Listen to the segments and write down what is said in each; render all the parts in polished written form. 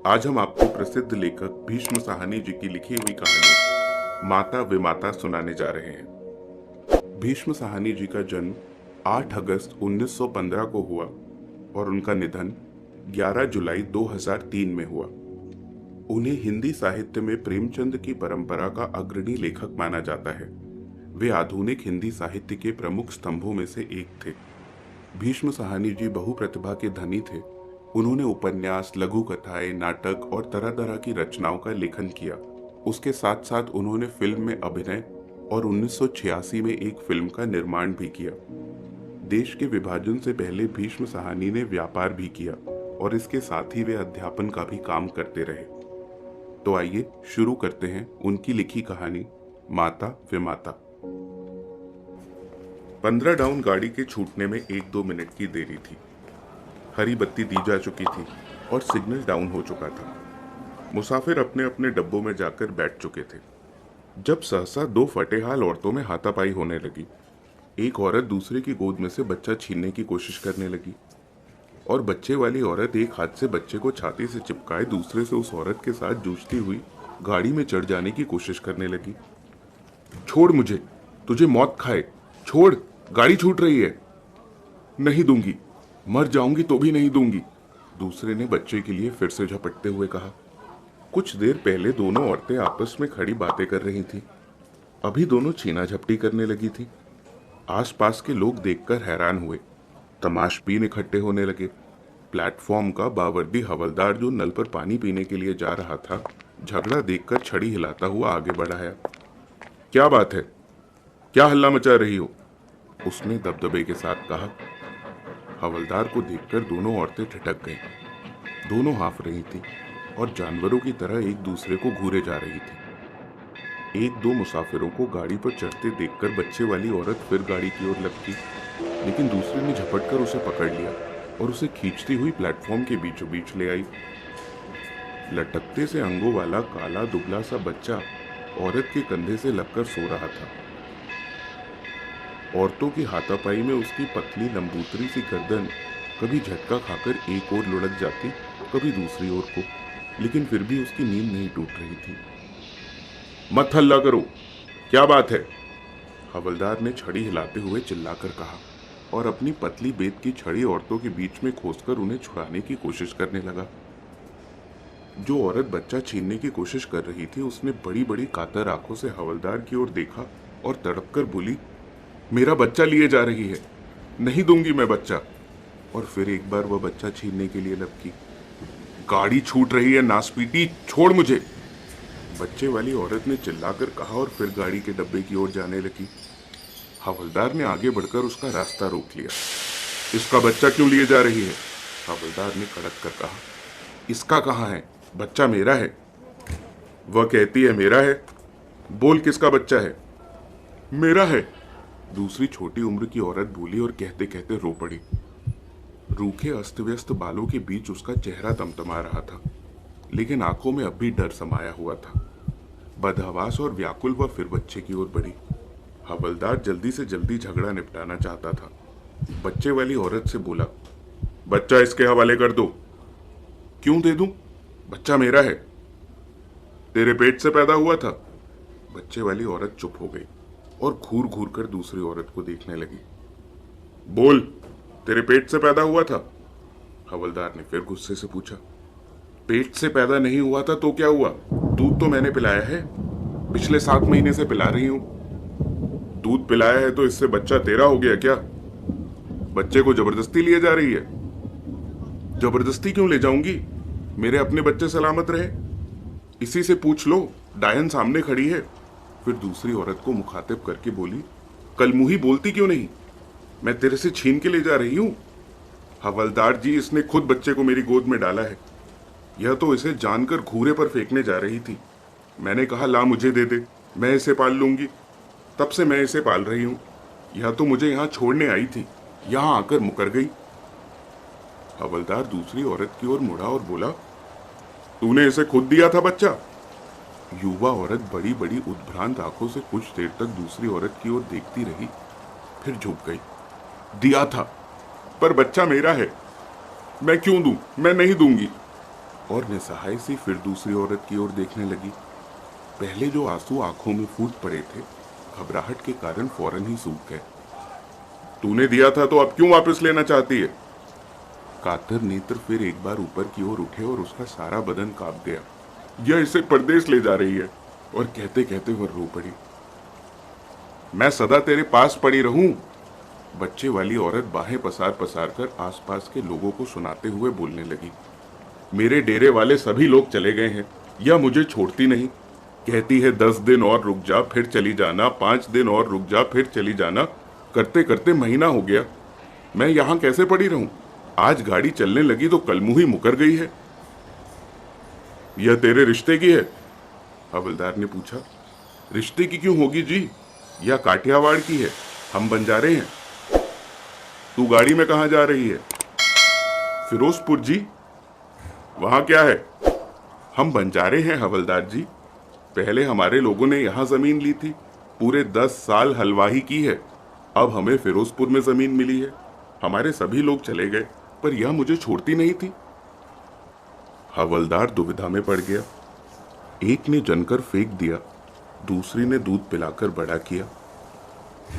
आज हम आपको प्रसिद्ध लेखक भीष्म साहनी जी की लिखी हुई कहानी माता विमाता सुनाने जा रहे हैं। भीष्म साहनी जी का जन्म 8 अगस्त 1915 को हुआ और उनका निधन 11 जुलाई 2003 में हुआ। उन्हें हिंदी साहित्य में प्रेमचंद की परंपरा का अग्रणी लेखक माना जाता है। वे आधुनिक हिंदी साहित्य के प्रमुख स्तंभों में से एक थे। भीष्म साहनी जी बहुप्रतिभा के धनी थे। उन्होंने उपन्यास, लघु कथाएं, नाटक और तरह तरह की रचनाओं का लेखन किया। उसके साथ साथ उन्होंने फिल्म में अभिनय और 1986 में एक फिल्म का निर्माण भी किया। देश के विभाजन से पहले भीष्म साहनी ने व्यापार भी किया और इसके साथ ही वे अध्यापन का भी काम करते रहे। तो आइए शुरू करते हैं उनकी लिखी कहानी माता विमाता। 15 डाउन गाड़ी के छूटने में 1-2 मिनट की देरी थी। हरी बत्ती दी जा चुकी थी और सिग्नल डाउन हो चुका था। मुसाफिर अपने अपने डब्बों में जाकर बैठ चुके थे जब सहसा 2 फटेहाल औरतों में हाथापाई होने लगी। एक औरत दूसरे की गोद में से बच्चा छीनने की कोशिश करने लगी और बच्चे वाली औरत एक हाथ से बच्चे को छाती से चिपकाए दूसरे से उस औरत के साथ जूझती हुई गाड़ी में चढ़ जाने की कोशिश करने लगी। छोड़ मुझे, तुझे मौत खाए, छोड़, गाड़ी छूट रही है। नहीं दूंगी, मर जाऊंगी तो भी नहीं दूंगी, दूसरे ने बच्चे के लिए फिर से झपटते हुए कहा। कुछ देर पहले दोनों औरतें आपस में खड़ी बातें कर रही थीं। अभी दोनों छीना झपटी करने लगी थी। आसपास के लोग देखकर हैरान हुए। तमाशबीन इकट्ठे होने लगे। प्लेटफॉर्म का बावर्दी हवलदार जो नल पर पानी पीने के लिए जा रहा था, झगड़ा देखकर छड़ी हिलाता हुआ आगे बढ़ाया। क्या बात है, क्या हल्ला मचा रही हो, उसने दबदबे के साथ कहा। हवलदार को देखकर दोनों औरतें ठिठक गईं। दोनों हाफ रही थीं और जानवरों की तरह एक दूसरे को घूरे जा रही थी। 1-2 मुसाफिरों को गाड़ी पर चढ़ते देखकर बच्चे वाली औरत फिर गाड़ी की ओर लपकी, लेकिन दूसरे ने झपटकर उसे पकड़ लिया और उसे खींचती हुई प्लेटफॉर्म के बीचों बीच ले आई। लटकते से अंगों वाला काला दुबला सा बच्चा औरत के कंधे से लगकर सो रहा था। औरतों की हाथापाई में उसकी पतली लंबूतरी सी गर्दन कभी झटका खाकर एक ओर लुढ़क जाती, कभी दूसरी ओर को, लेकिन फिर भी उसकी नींद नहीं टूट रही थी। मत हल्ला करो, क्या बात है, हवलदार ने छड़ी हिलाते हुए चिल्लाकर कहा और अपनी पतली बेत की छड़ी औरतों के बीच में खोसकर उन्हें छुड़ाने की कोशिश करने लगा। जो औरत बच्चा छीनने की कोशिश कर रही थी, उसने बड़ी बड़ी कातर आंखों से हवलदार की ओर देखा और तड़पकर बोली, मेरा बच्चा लिए जा रही है, नहीं दूंगी मैं बच्चा। और फिर एक बार वह बच्चा छीनने के लिए लपकी। गाड़ी छूट रही है नासपीटी, छोड़ मुझे, बच्चे वाली औरत ने चिल्लाकर कहा और फिर गाड़ी के डब्बे की ओर जाने लगी। हवलदार ने आगे बढ़कर उसका रास्ता रोक लिया। इसका बच्चा क्यों लिए जा रही है, हवलदार ने कड़क कर कहा। इसका कहाँ है, बच्चा मेरा है। वह कहती है मेरा है, बोल किसका बच्चा है। मेरा है, दूसरी छोटी उम्र की औरत बोली और कहते कहते रो पड़ी। रूखे अस्त व्यस्त बालों के बीच उसका चेहरा तमतमा रहा था, लेकिन आंखों में अब भी डर समाया हुआ था। बदहवास और व्याकुल वह फिर बच्चे की ओर बढ़ी। हवलदार जल्दी से जल्दी झगड़ा निपटाना चाहता था। बच्चे वाली औरत से बोला, बच्चा इसके हवाले कर दो। क्यों दे दूं, बच्चा मेरा है। तेरे पेट से पैदा हुआ था। बच्चे वाली औरत चुप हो गई और घूर घूर कर दूसरी औरत को देखने लगी। बोल, तेरे पेट से पैदा हुआ था, हवलदार ने फिर गुस्से से पूछा। पेट से पैदा नहीं हुआ था तो क्या हुआ, दूध तो मैंने पिलाया है, पिछले 7 महीने से पिला रही हूं। दूध पिलाया है तो इससे बच्चा तेरा हो गया क्या, बच्चे को जबरदस्ती लिए जा रही है। जबरदस्ती क्यों ले जाऊंगी, मेरे अपने बच्चे सलामत रहे, इसी से पूछ लो, डायन सामने खड़ी है। फिर दूसरी औरत को मुखातिब करके बोली, कल मुही बोलती क्यों नहीं, मैं तेरे से छीन के ले जा रही हूं। हवलदार जी, इसने खुद बच्चे को मेरी गोद में डाला है, यह तो इसे जानकर घूरे पर फेंकने जा रही थी। मैंने कहा ला मुझे दे दे, मैं इसे पाल लूंगी, तब से मैं इसे पाल रही हूं। यह तो मुझे यहां छोड़ने आई थी, यहां आकर मुकर गई। हवलदार दूसरी औरत की ओर मुड़ा और बोला, तूने इसे खुद दिया था बच्चा। युवा औरत बड़ी बड़ी उद्भ्रांत आंखों से कुछ देर तक दूसरी औरत की ओर देखती रही, फिर झुक गई। दिया था, पर बच्चा मेरा है, मैं क्यों दूं, मैं नहीं दूंगी। और निसहाय सी फिर दूसरी औरत की ओर देखने लगी। पहले जो आंसू आंखों में फूट पड़े थे, घबराहट के कारण फौरन ही सूख गए। तूने दिया था तो अब क्यों वापस लेना चाहती है? कातर नेत्र फिर एक बार ऊपर की ओर उठे और उसका सारा बदन कांप गया। यह इसे परदेश ले जा रही है। और कहते कहते वह रो पड़ी। मैं सदा तेरे पास पड़ी रहूं। बच्चे वाली औरत बाहें पसार पसार कर आसपास के लोगों को सुनाते हुए बोलने लगी। मेरे डेरे वाले सभी लोग चले गए हैं, यह मुझे छोड़ती नहीं। कहती है 10 दिन और रुक जा फिर चली जाना, 5 दिन और रुक जा फिर चली जाना। करते करते महीना हो गया। मैं यहां कैसे पड़ी रहूं? आज गाड़ी चलने लगी तो कल मुंह ही मुकर गई है। यह तेरे रिश्ते की है? हवलदार ने पूछा। रिश्ते की क्यों होगी जी? यह काठियावाड़ की है, हम बंजारे हैं। तू गाड़ी में कहां जा रही है? फिरोजपुर जी। वहां क्या है? हम बंजारे हैं हवलदार जी। पहले हमारे लोगों ने यहां जमीन ली थी, पूरे 10 साल हलवाही की है। अब हमें फिरोजपुर में जमीन मिली है। हमारे सभी लोग चले गए, पर यह मुझे छोड़ती नहीं थी। हवलदार दुविधा में पड़ गया। एक ने जनकर फेंक दिया, दूसरी ने दूध पिलाकर बड़ा किया।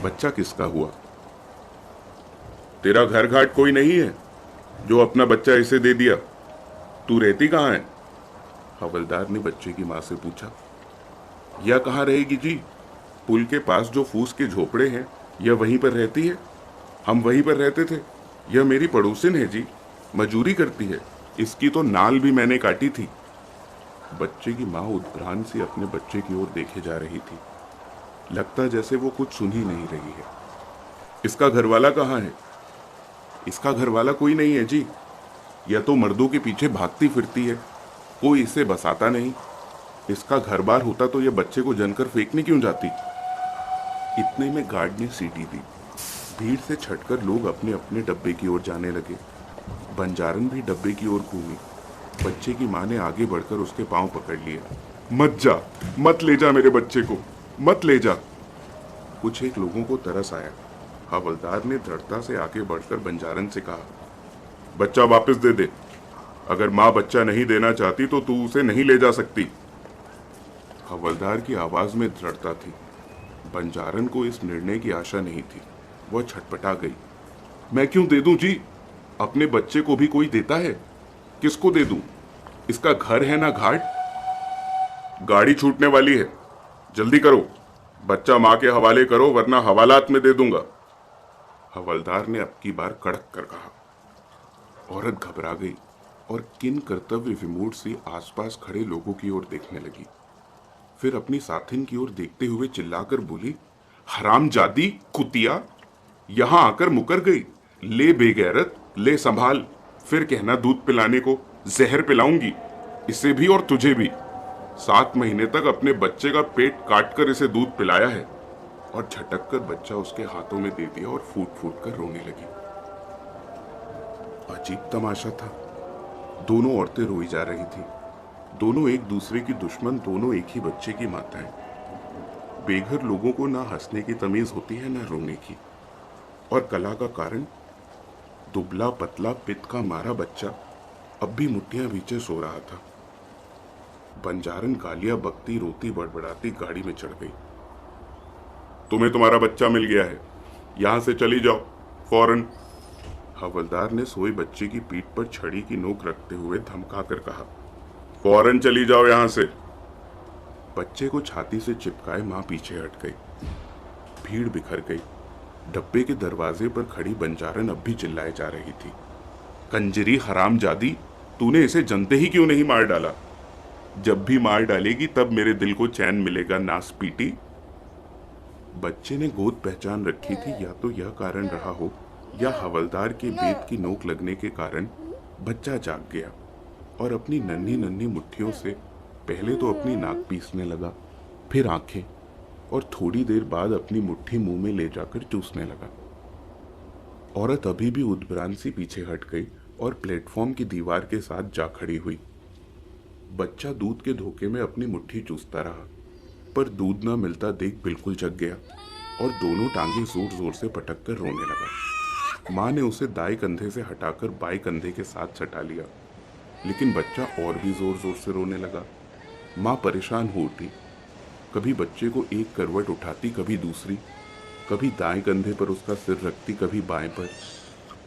बच्चा किसका हुआ? तेरा घर घाट कोई नहीं है जो अपना बच्चा इसे दे दिया? तू रहती कहाँ है? हवलदार ने बच्चे की मां से पूछा। यह कहाँ रहेगी जी? पुल के पास जो फूस के झोपड़े हैं, यह वहीं पर रहती है। हम वहीं पर रहते थे। यह मेरी पड़ोसिन है जी, मजूरी करती है। इसकी तो नाल भी मैंने काटी थी। बच्चे की मां उद्भ्रांत सी अपने बच्चे की ओर देखे जा रही थी। लगता जैसे वो कुछ सुन ही नहीं रही है। इसका घरवाला कहाँ है? इसका घरवाला कोई नहीं है जी। यह तो मर्दों के पीछे भागती फिरती है, कोई इसे बसाता नहीं। इसका घर बार होता तो यह बच्चे को जनकर फेंकने क्यों जाती? इतने में गार्ड ने सीटी दी। भीड़ से छटकर लोग अपने अपने डब्बे की ओर जाने लगे। बंजारन भी डब्बे की ओर घूमी। बच्चे की मां ने आगे बढ़कर उसके पांव पकड़ लिए। मत जा, मत ले जा मेरे बच्चे को, मत ले जा। कुछ एक लोगों को तरस आया। हवलदार ने दृढ़ता से आगे बढ़कर बंजारन से कहा, बच्चा वापस दे दे। अगर मां बच्चा नहीं देना चाहती तो तू उसे नहीं ले जा सकती। हवलदार की आवाज में दृढ़ता थी। बंजारन को इस निर्णय की आशा नहीं थी। वह छटपटा गई। मैं क्यों दे दूं जी? अपने बच्चे को भी कोई देता है? किसको दे दूं? इसका घर है ना घाट। गाड़ी छूटने वाली है, जल्दी करो। बच्चा मां के हवाले करो वरना हवालात में दे दूंगा। हवलदार ने अब की बार कड़क कर कहा। औरत घबरा गई और किन कर्तव्य विमूढ़ सी आसपास खड़े लोगों की ओर देखने लगी। फिर अपनी साथिन की ओर देखते हुए चिल्लाकर बोली, हरामजादी कुतिया, यहां आकर मुकर गई। ले बेगैरत, ले संभाल। फिर कहना दूध पिलाने को, जहर पिलाऊंगी इसे भी और तुझे भी। 7 महीने तक अपने बच्चे का पेट काटकर इसे दूध पिलाया है। और झटक कर बच्चा उसके हाथों में दे दिया और फूट फूट कर रोने लगी। अजीब तमाशा था। दोनों औरतें रोई जा रही थी। दोनों एक दूसरे की दुश्मन, दोनों एक ही बच्चे की माताएं। बेघर लोगों को ना हंसने की तमीज होती है ना रोने की। और कला का कारण, दुबला पतला पित्त का मारा बच्चा अब भी मुट्ठियां भींचे सो रहा था। बंजारन गालियां बकती रोती बड़बड़ाती गाड़ी में चढ़ गई। तुम्हें तुम्हारा बच्चा मिल गया है, यहां से चली जाओ फौरन। हवलदार ने सोए बच्चे की पीठ पर छड़ी की नोक रखते हुए धमका कर कहा, फौरन चली जाओ यहां से। बच्चे को छाती से चिपकाए मां पीछे हट गई। भीड़ बिखर गई। डब्बे के दरवाजे पर खड़ी बंजारन अब भी चिल्लाए जा रही थी, कंजरी हरामजादी, तूने इसे जनते ही क्यों नहीं मार डाला? जब भी मार डालेगी तब मेरे दिल को चैन मिलेगा, नास पीटी। बच्चे ने गोद पहचान रखी थी। या तो यह कारण रहा हो या हवलदार के बेत की नोक लगने के कारण बच्चा जाग गया और अपनी नन्ही नन्ही मुट्ठियों से पहले तो अपनी नाक पीसने लगा, फिर आंखें, और थोड़ी देर बाद अपनी मुट्ठी मुंह में ले जाकर चूसने लगा। औरत अभी भी उद्भ्रांत सी पीछे हट गई और प्लेटफॉर्म की दीवार के साथ जा खड़ी हुई। बच्चा दूध के धोखे में अपनी मुट्ठी चूसता रहा, पर दूध न मिलता देख बिल्कुल जग गया और दोनों टांगे जोर जोर से पटक कर रोने लगा। मां ने उसे दाएं कंधे से हटाकर बाएं कंधे के साथ सटा लिया। लेकिन बच्चा और भी जोर जोर से रोने लगा। माँ परेशान हो उठी। कभी बच्चे को एक करवट उठाती, कभी दूसरी, कभी दाएं कंधे पर उसका सिर रखती, कभी बाएं पर।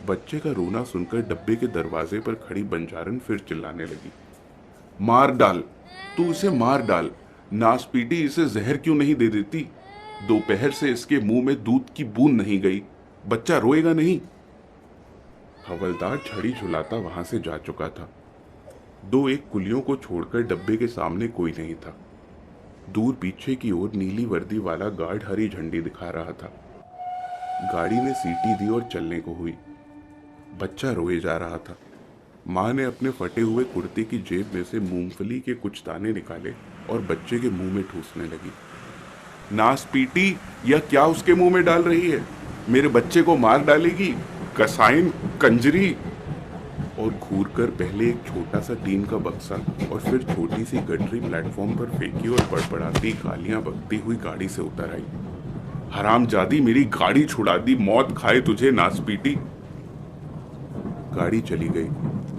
बच्चे का रोना सुनकर डब्बे के दरवाजे पर खड़ी बंजारन फिर चिल्लाने लगी, मार डाल, तू इसे मार डाल, नासपीटी इसे जहर क्यों नहीं दे देती? दोपहर से इसके मुंह में दूध की बूंद नहीं गई, बच्चा रोएगा नहीं। हवलदार छड़ी झुलाता वहां से जा चुका था। दो एक कुलियों को छोड़कर डब्बे के सामने कोई नहीं था। दूर पीछे की ओर नीली वर्दी वाला गार्ड हरी झंडी दिखा रहा था। गाड़ी ने सीटी दी और चलने को हुई। बच्चा रोए जा रहा था। माँ ने अपने फटे हुए कुर्ते की जेब में से मूंगफली के कुछ दाने निकाले और बच्चे के मुंह में ठूसने लगी। नासपीटी, यह क्या उसके मुंह में डाल रही है? मेरे बच्चे को मार डालेगी, कसाइन, कंजरी। और घूरकर पहले एक छोटा सा टीन का बक्सा और फिर छोटी सी गठरी प्लेटफॉर्म पर फेंकी और बड़बड़ाती गालियां बकती हुई गाड़ी से उतर आई। हरामजादी, मेरी गाड़ी छुड़ा दी, मौत खाए तुझे नासपीटी। गाड़ी चली गई।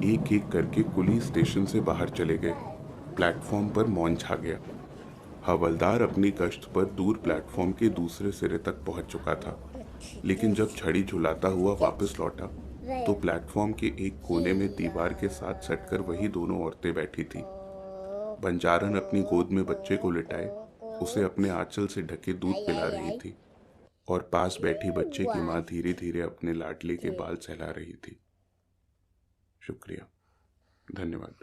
एक एक करके कुली स्टेशन से बाहर चले गए। प्लेटफॉर्म पर मौन छा गया। हवलदार अपनी गश्त पर दूर प्लेटफॉर्म के दूसरे सिरे तक पहुंच चुका था, लेकिन जब छड़ी झुलाता हुआ वापस लौटा तो प्लेटफॉर्म के एक कोने में दीवार के साथ सटकर वही दोनों औरतें बैठी थी। बंजारन अपनी गोद में बच्चे को लिटाए उसे अपने आंचल से ढके दूध पिला रही थी और पास बैठी बच्चे की माँ धीरे धीरे अपने लाडले के बाल सहला रही थी। शुक्रिया, धन्यवाद।